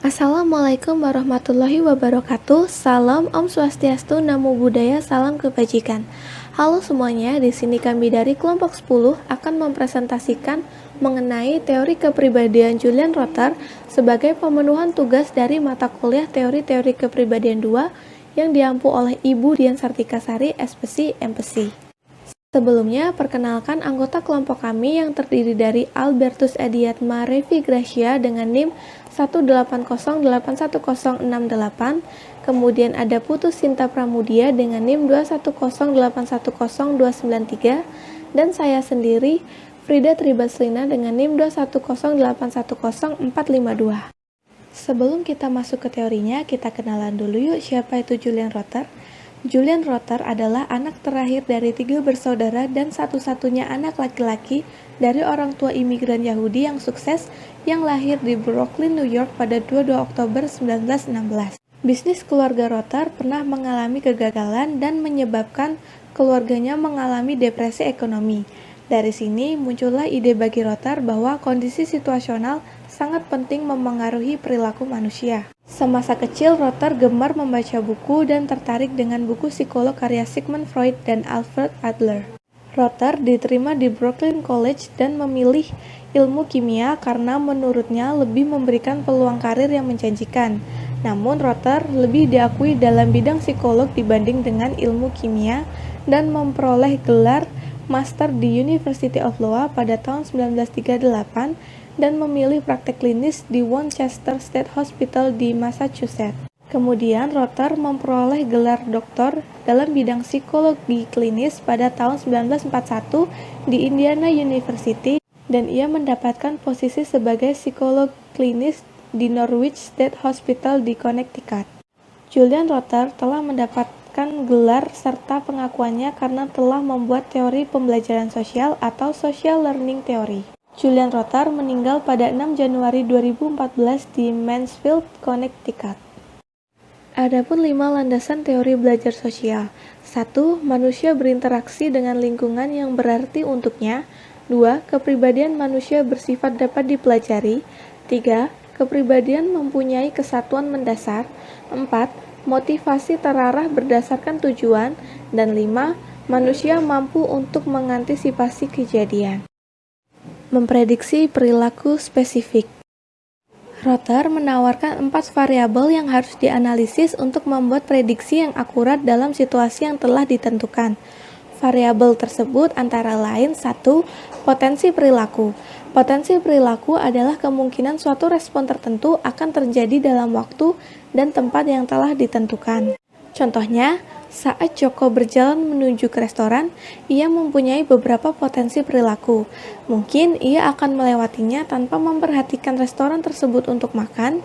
Assalamualaikum warahmatullahi wabarakatuh. Salam Om Swastiastu, Namo Buddhaya, salam kebajikan. Halo semuanya, di sini kami dari kelompok 10 akan mempresentasikan mengenai teori kepribadian Julian Rotter sebagai pemenuhan tugas dari mata kuliah Teori-Teori Kepribadian 2 yang diampu oleh Ibu Dian Sartikasari, SPC, MPC. Sebelumnya, perkenalkan anggota kelompok kami yang terdiri dari Albertus Ediatma Revi Gracia dengan NIM 180811068, kemudian ada Putu Sinta Pramudia dengan NIM 210810293, dan saya sendiri, Frida Tribaslina dengan NIM 210810452. Sebelum kita masuk ke teorinya, kita kenalan dulu yuk siapa itu Julian Rotter. Julian Rotter adalah anak terakhir dari 3 bersaudara dan satu-satunya anak laki-laki dari orang tua imigran Yahudi yang sukses yang lahir di Brooklyn, New York pada 22 Oktober 1916. Bisnis keluarga Rotter pernah mengalami kegagalan dan menyebabkan keluarganya mengalami depresi ekonomi. Dari sini muncullah ide bagi Rotter bahwa kondisi situasional sangat penting memengaruhi perilaku manusia. Semasa kecil, Rotter gemar membaca buku dan tertarik dengan buku psikolog karya Sigmund Freud dan Alfred Adler. Rotter diterima di Brooklyn College dan memilih ilmu kimia karena menurutnya lebih memberikan peluang karir yang menjanjikan. Namun, Rotter lebih diakui dalam bidang psikolog dibanding dengan ilmu kimia dan memperoleh gelar Master di University of Iowa pada tahun 1938 dan memilih praktek klinis di Worcester State Hospital di Massachusetts. Kemudian Rotter memperoleh gelar doktor dalam bidang psikologi klinis pada tahun 1941 di Indiana University dan ia mendapatkan posisi sebagai psikolog klinis di Norwich State Hospital di Connecticut. Julian Rotter telah mendapatkan gelar serta pengakuannya karena telah membuat teori pembelajaran sosial atau social learning theory. Julian Rotter meninggal pada 6 Januari 2014 di Mansfield, Connecticut. Adapun 5 landasan teori belajar sosial. 1. Manusia berinteraksi dengan lingkungan yang berarti untuknya. 2. Kepribadian manusia bersifat dapat dipelajari. 3. Kepribadian mempunyai kesatuan mendasar. 4. Motivasi terarah berdasarkan tujuan. Dan 5. Manusia mampu untuk mengantisipasi kejadian. Memprediksi perilaku spesifik. Rotter menawarkan 4 variabel yang harus dianalisis untuk membuat prediksi yang akurat dalam situasi yang telah ditentukan. Variabel tersebut antara lain 1. Potensi perilaku. Potensi perilaku adalah kemungkinan suatu respon tertentu akan terjadi dalam waktu dan tempat yang telah ditentukan. Contohnya, saat Joko berjalan menuju ke restoran, ia mempunyai beberapa potensi perilaku. Mungkin ia akan melewatinya tanpa memperhatikan restoran tersebut untuk makan,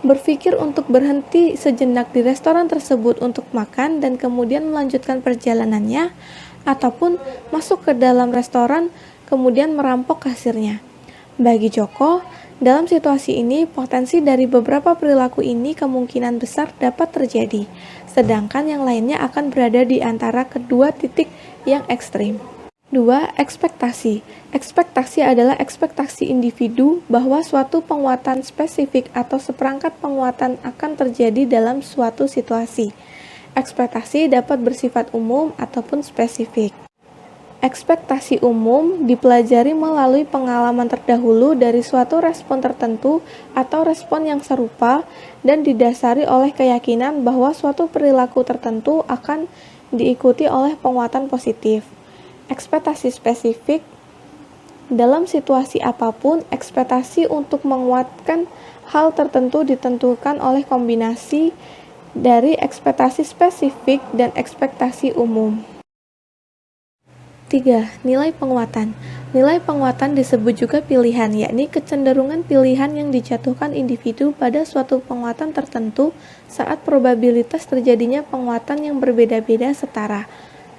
berpikir untuk berhenti sejenak di restoran tersebut untuk makan dan kemudian melanjutkan perjalanannya, ataupun masuk ke dalam restoran kemudian merampok kasirnya. Bagi Joko, dalam situasi ini, potensi dari beberapa perilaku ini kemungkinan besar dapat terjadi, sedangkan yang lainnya akan berada di antara kedua titik yang ekstrim. 2. Ekspektasi. Ekspektasi adalah ekspektasi individu bahwa suatu penguatan spesifik atau seperangkat penguatan akan terjadi dalam suatu situasi. Ekspektasi dapat bersifat umum ataupun spesifik. Ekspektasi umum dipelajari melalui pengalaman terdahulu dari suatu respon tertentu atau respon yang serupa dan didasari oleh keyakinan bahwa suatu perilaku tertentu akan diikuti oleh penguatan positif. Ekspektasi spesifik dalam situasi apapun, ekspektasi untuk menguatkan hal tertentu ditentukan oleh kombinasi dari ekspektasi spesifik dan ekspektasi umum. 3. Nilai penguatan. Nilai penguatan disebut juga pilihan, yakni kecenderungan pilihan yang dijatuhkan individu pada suatu penguatan tertentu saat probabilitas terjadinya penguatan yang berbeda-beda setara.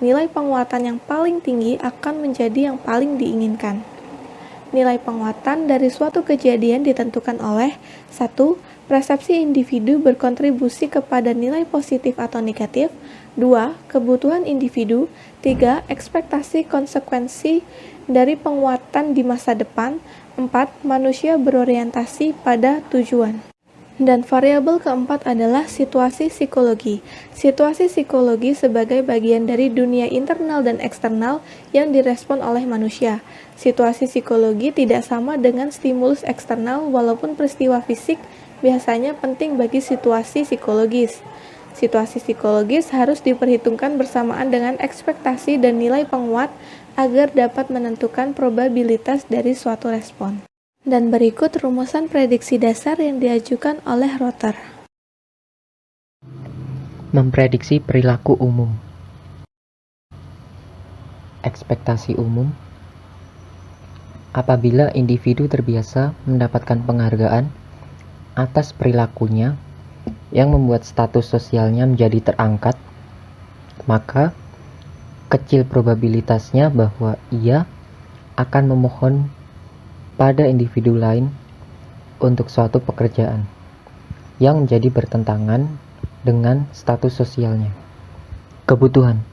Nilai penguatan yang paling tinggi akan menjadi yang paling diinginkan. Nilai penguatan dari suatu kejadian ditentukan oleh 1. Persepsi individu berkontribusi kepada nilai positif atau negatif. 2. Kebutuhan individu. 3. Ekspektasi konsekuensi dari penguatan di masa depan. 4. Manusia berorientasi pada tujuan. Dan variabel keempat adalah situasi psikologi. Situasi psikologi sebagai bagian dari dunia internal dan eksternal yang direspon oleh manusia. Situasi psikologi tidak sama dengan stimulus eksternal walaupun peristiwa fisik biasanya penting bagi situasi psikologis. Situasi psikologis harus diperhitungkan bersamaan dengan ekspektasi dan nilai penguat agar dapat menentukan probabilitas dari suatu respon. Dan berikut rumusan prediksi dasar yang diajukan oleh Rotter. Memprediksi perilaku umum. Ekspektasi umum. Apabila individu terbiasa mendapatkan penghargaan atas perilakunya yang membuat status sosialnya menjadi terangkat, maka kecil probabilitasnya bahwa ia akan memohon pada individu lain untuk suatu pekerjaan yang menjadi bertentangan dengan status sosialnya. Kebutuhan.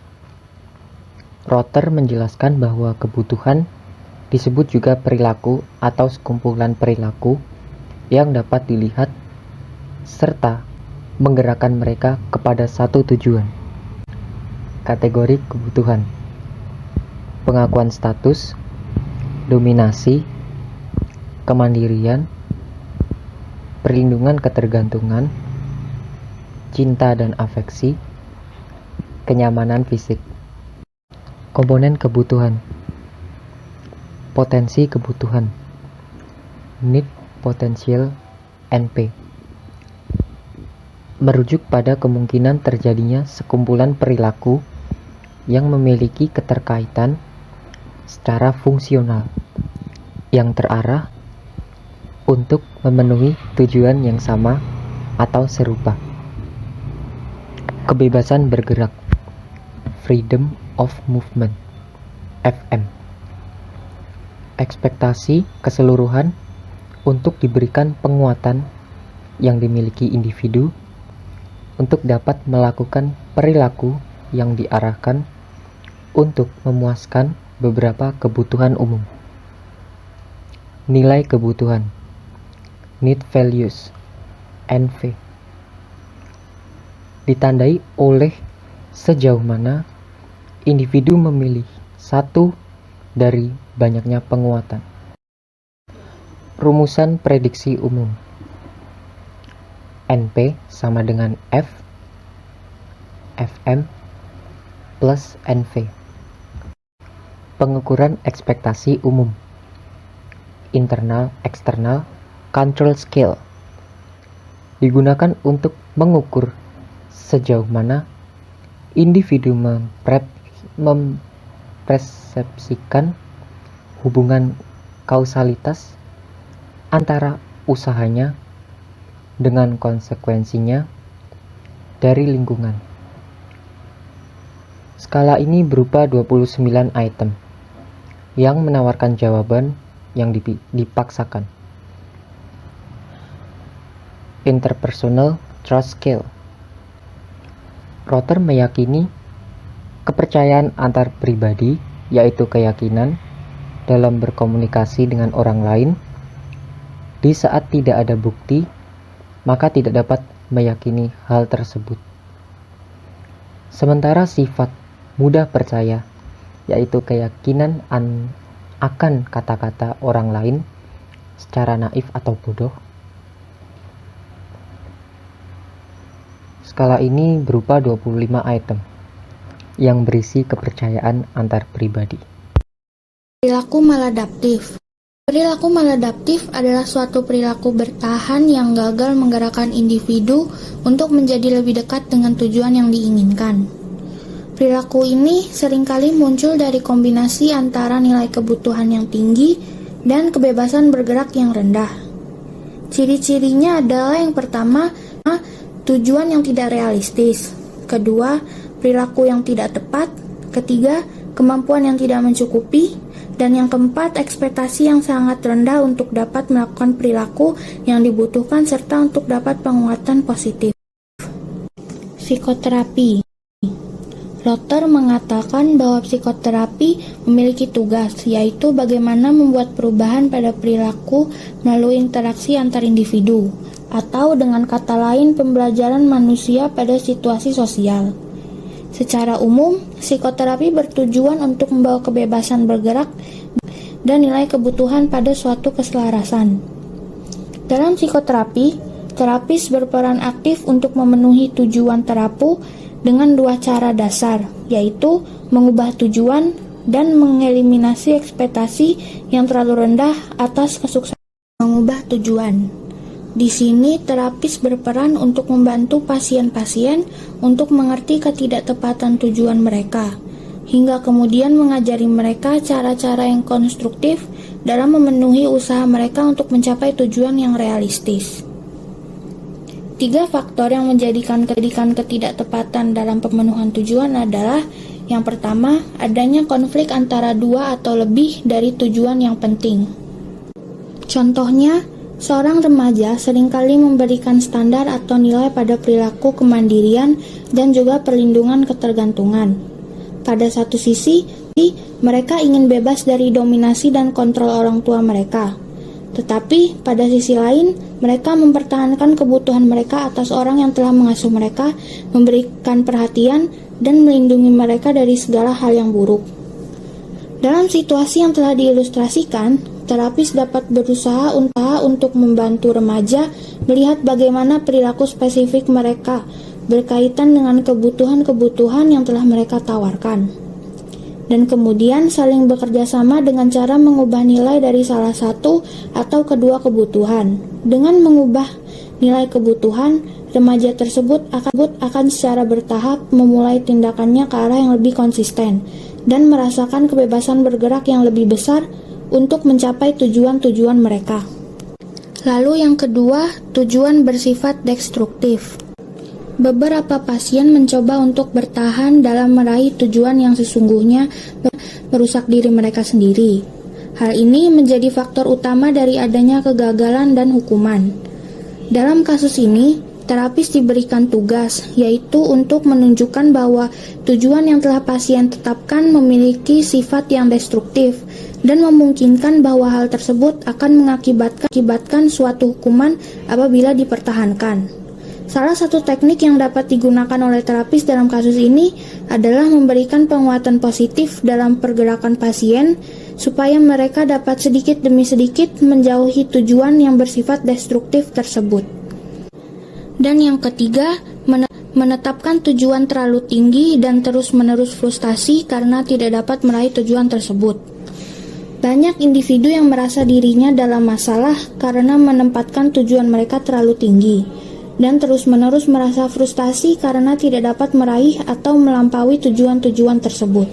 Rotter menjelaskan bahwa kebutuhan disebut juga perilaku atau sekumpulan perilaku yang dapat dilihat serta menggerakkan mereka kepada satu tujuan. Kategori kebutuhan: pengakuan status, dominasi, kemandirian, perlindungan ketergantungan, cinta dan afeksi, kenyamanan fisik. Komponen kebutuhan. Potensi kebutuhan. Need Potential NP. Merujuk pada kemungkinan terjadinya sekumpulan perilaku yang memiliki keterkaitan secara fungsional yang terarah untuk memenuhi tujuan yang sama atau serupa. Kebebasan bergerak, Freedom of Movement, FM. Ekspektasi keseluruhan untuk diberikan penguatan yang dimiliki individu untuk dapat melakukan perilaku yang diarahkan untuk memuaskan beberapa kebutuhan umum. Nilai kebutuhan, Need Values, NV. Ditandai oleh sejauh mana individu memilih satu dari banyaknya penguatan. Rumusan prediksi umum. NP sama dengan F, FM, plus NV. Pengukuran ekspektasi umum. Internal, eksternal, control scale. Digunakan untuk mengukur sejauh mana individu mempersepsikan hubungan kausalitas antara usahanya dengan konsekuensinya dari lingkungan. Skala ini berupa 29 item yang menawarkan jawaban yang dipaksakan. Interpersonal Trust Scale. Rotter meyakini kepercayaan antar pribadi, yaitu keyakinan dalam berkomunikasi dengan orang lain. Di saat tidak ada bukti, maka tidak dapat meyakini hal tersebut. Sementara sifat mudah percaya, yaitu keyakinan akan kata-kata orang lain secara naif atau bodoh. Skala ini berupa 25 item yang berisi kepercayaan antar pribadi. Perilaku maladaptif. Perilaku maladaptif adalah suatu perilaku bertahan yang gagal menggerakkan individu untuk menjadi lebih dekat dengan tujuan yang diinginkan. Perilaku ini seringkali muncul dari kombinasi antara nilai kebutuhan yang tinggi dan kebebasan bergerak yang rendah. Ciri-cirinya adalah yang pertama, tujuan yang tidak realistis. Kedua, perilaku yang tidak tepat. Ketiga, kemampuan yang tidak mencukupi. Dan yang keempat, ekspektasi yang sangat rendah untuk dapat melakukan perilaku yang dibutuhkan serta untuk dapat penguatan positif. Psikoterapi. Rotter mengatakan bahwa psikoterapi memiliki tugas, yaitu bagaimana membuat perubahan pada perilaku melalui interaksi antar individu. atau dengan kata lain pembelajaran manusia pada situasi sosial. Secara umum, psikoterapi bertujuan untuk membawa kebebasan bergerak dan nilai kebutuhan pada suatu keselarasan. Dalam psikoterapi, terapis berperan aktif untuk memenuhi tujuan terapu dengan dua cara dasar, yaitu mengubah tujuan dan mengeliminasi ekspektasi yang terlalu rendah atas kesuksesan. Mengubah tujuan. Di sini, terapis berperan untuk membantu pasien-pasien untuk mengerti ketidaktepatan tujuan mereka, hingga kemudian mengajari mereka cara-cara yang konstruktif dalam memenuhi usaha mereka untuk mencapai tujuan yang realistis. 3 faktor yang menjadikan ketidaktepatan dalam pemenuhan tujuan adalah: yang pertama, adanya konflik antara 2 atau lebih dari tujuan yang penting. Contohnya, seorang remaja seringkali memberikan standar atau nilai pada perilaku kemandirian dan juga perlindungan ketergantungan. Pada satu sisi, mereka ingin bebas dari dominasi dan kontrol orang tua mereka. Tetapi, pada sisi lain, mereka mempertahankan kebutuhan mereka atas orang yang telah mengasuh mereka, memberikan perhatian, dan melindungi mereka dari segala hal yang buruk. Dalam situasi yang telah diilustrasikan, terapis dapat berusaha untuk membantu remaja melihat bagaimana perilaku spesifik mereka berkaitan dengan kebutuhan-kebutuhan yang telah mereka tawarkan. Dan kemudian saling bekerja sama dengan cara mengubah nilai dari salah satu atau kedua kebutuhan. Dengan mengubah nilai kebutuhan, remaja tersebut akan secara bertahap memulai tindakannya ke arah yang lebih konsisten dan merasakan kebebasan bergerak yang lebih besar untuk mencapai tujuan-tujuan mereka. Lalu yang kedua, tujuan bersifat destruktif. Beberapa pasien mencoba untuk bertahan dalam meraih tujuan yang sesungguhnya merusak diri mereka sendiri. Hal ini menjadi faktor utama dari adanya kegagalan dan hukuman. Dalam kasus ini, terapis diberikan tugas, yaitu untuk menunjukkan bahwa tujuan yang telah pasien tetapkan memiliki sifat yang destruktif dan memungkinkan bahwa hal tersebut akan mengakibatkan suatu hukuman apabila dipertahankan. Salah satu teknik yang dapat digunakan oleh terapis dalam kasus ini adalah memberikan penguatan positif dalam pergerakan pasien supaya mereka dapat sedikit demi sedikit menjauhi tujuan yang bersifat destruktif tersebut. Dan yang ketiga, menetapkan tujuan terlalu tinggi dan terus-menerus frustasi karena tidak dapat meraih tujuan tersebut. Banyak individu yang merasa dirinya dalam masalah karena menempatkan tujuan mereka terlalu tinggi, dan terus-menerus merasa frustasi karena tidak dapat meraih atau melampaui tujuan-tujuan tersebut.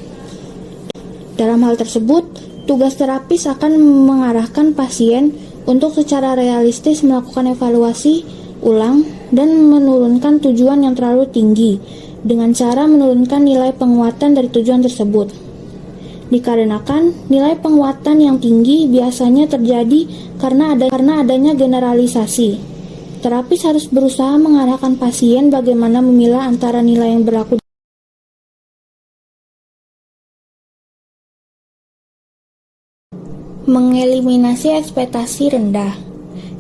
Dalam hal tersebut, tugas terapis akan mengarahkan pasien untuk secara realistis melakukan evaluasi ulang dan menurunkan tujuan yang terlalu tinggi dengan cara menurunkan nilai penguatan dari tujuan tersebut. Dikarenakan nilai penguatan yang tinggi biasanya terjadi karena adanya generalisasi. Terapis harus berusaha mengarahkan pasien bagaimana memilah antara nilai yang berlaku mengeliminasi ekspektasi rendah.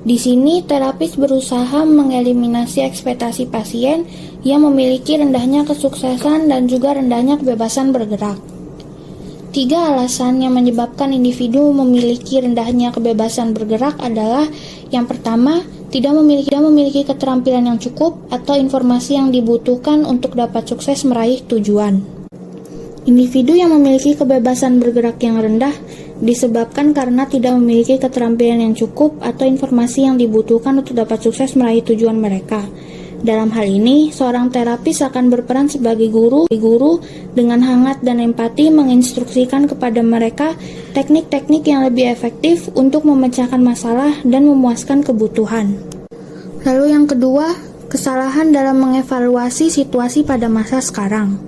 Di sini terapis berusaha mengeliminasi ekspektasi pasien yang memiliki rendahnya kesuksesan dan juga rendahnya kebebasan bergerak. 3 alasan yang menyebabkan individu memiliki rendahnya kebebasan bergerak adalah: yang pertama, tidak memiliki keterampilan yang cukup atau informasi yang dibutuhkan untuk dapat sukses meraih tujuan. Individu yang memiliki kebebasan bergerak yang rendah disebabkan karena tidak memiliki keterampilan yang cukup atau informasi yang dibutuhkan untuk dapat sukses meraih tujuan mereka. Dalam hal ini, seorang terapis akan berperan sebagai guru dengan hangat dan empati menginstruksikan kepada mereka teknik-teknik yang lebih efektif untuk memecahkan masalah dan memuaskan kebutuhan. Lalu yang kedua, kesalahan dalam mengevaluasi situasi pada masa sekarang.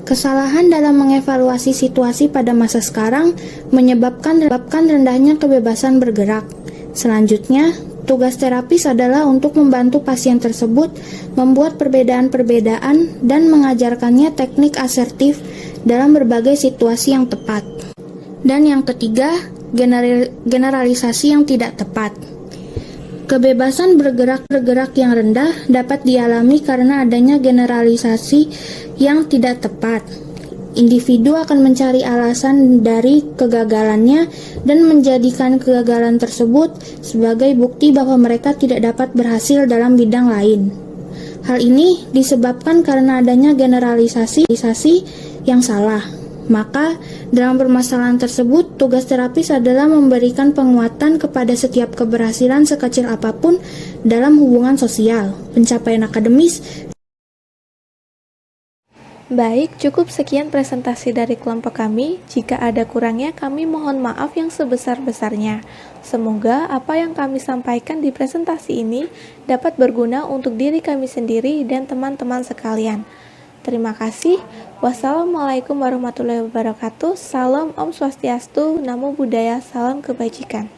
Kesalahan dalam mengevaluasi situasi pada masa sekarang menyebabkan rendahnya kebebasan bergerak. Selanjutnya, tugas terapis adalah untuk membantu pasien tersebut membuat perbedaan-perbedaan dan mengajarkannya teknik asertif dalam berbagai situasi yang tepat. Dan yang ketiga, generalisasi yang tidak tepat. Kebebasan bergerak yang rendah dapat dialami karena adanya generalisasi yang tidak tepat. Individu akan mencari alasan dari kegagalannya dan menjadikan kegagalan tersebut sebagai bukti bahwa mereka tidak dapat berhasil dalam bidang lain. Hal ini disebabkan karena adanya generalisasi yang salah. Maka, dalam permasalahan tersebut, tugas terapis adalah memberikan penguatan kepada setiap keberhasilan sekecil apapun dalam hubungan sosial, pencapaian akademis. Baik, cukup sekian presentasi dari kelompok kami. Jika ada kurangnya, kami mohon maaf yang sebesar-besarnya. Semoga apa yang kami sampaikan di presentasi ini dapat berguna untuk diri kami sendiri dan teman-teman sekalian. Terima kasih. Wassalamualaikum warahmatullahi wabarakatuh. Salam Om Swastiastu, Namo Buddhaya, salam kebajikan.